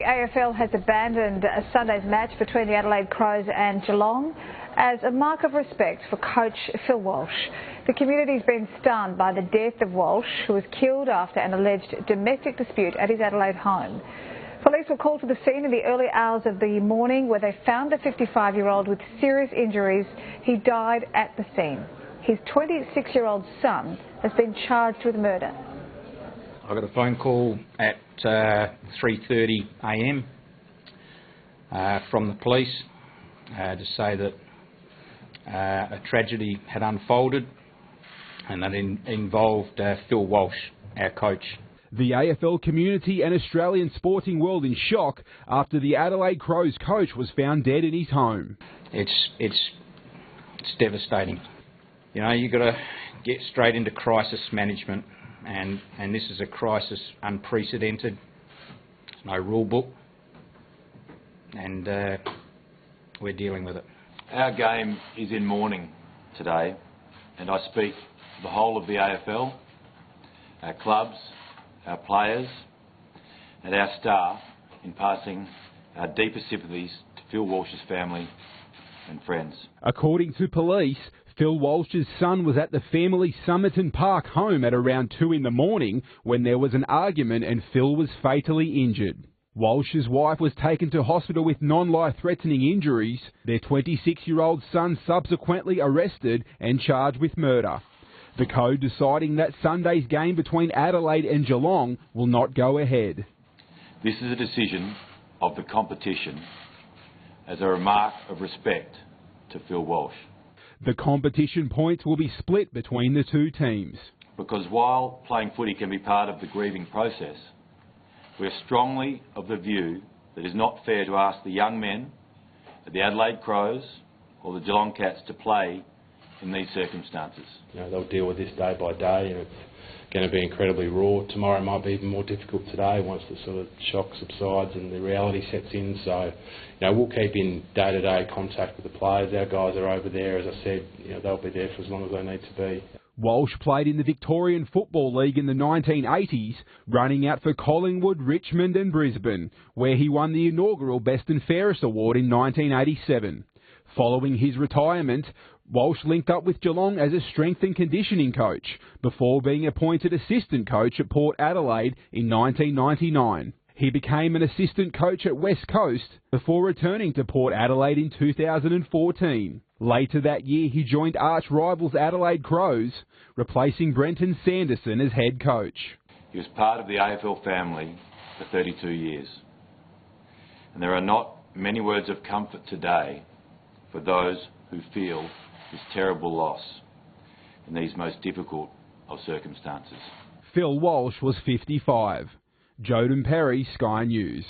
The AFL has abandoned Sunday's match between the Adelaide Crows and Geelong as a mark of respect for coach Phil Walsh. The community's been stunned by the death of Walsh, who was killed after an alleged domestic dispute at his Adelaide home. Police were called to the scene in the early hours of the morning, where they found the 55-year-old with serious injuries. He died at the scene. His 26-year-old son has been charged with murder. I got a phone call at 3:30 a.m. From the police to say that a tragedy had unfolded and that involved Phil Walsh, our coach. The AFL community and Australian sporting world in shock after the Adelaide Crows coach was found dead in his home. It's devastating. You know, you've got to get straight into crisis management, and this is a crisis unprecedented. There's no rule book, and we're dealing with it. Our game is in mourning today, and I speak for the whole of the AFL, our clubs, our players and our staff in passing our deepest sympathies to Phil Walsh's family and friends. According to police, Phil Walsh's son was at the family Somerton Park home at around 2 in the morning when there was an argument and Phil was fatally injured. Walsh's wife was taken to hospital with non-life-threatening injuries. Their 26-year-old son subsequently arrested and charged with murder. The code deciding that Sunday's game between Adelaide and Geelong will not go ahead. This is a decision of the competition as a remark of respect to Phil Walsh. The competition points will be split between the two teams. Because while playing footy can be part of the grieving process, we are strongly of the view that it is not fair to ask the young men at the Adelaide Crows or the Geelong Cats to play in these circumstances. You know, they'll deal with this day by day, and it's going to be incredibly raw. Tomorrow might be even more difficult today once the sort of shock subsides and the reality sets in. So, you know, we'll keep in day-to-day contact with the players. Our guys are over there, as I said. You know, they'll be there for as long as they need to be. Walsh played in the Victorian Football League in the 1980s, running out for Collingwood, Richmond and Brisbane, where he won the inaugural Best and Fairest Award in 1987. Following his retirement, Walsh linked up with Geelong as a strength and conditioning coach before being appointed assistant coach at Port Adelaide in 1999. He became an assistant coach at West Coast before returning to Port Adelaide in 2014. Later that year, he joined arch rivals Adelaide Crows, replacing Brenton Sanderson as head coach. He was part of the AFL family for 32 years, and there are not many words of comfort today for those who feel this terrible loss in these most difficult of circumstances. Phil Walsh was 55. Joden Perry, Sky News.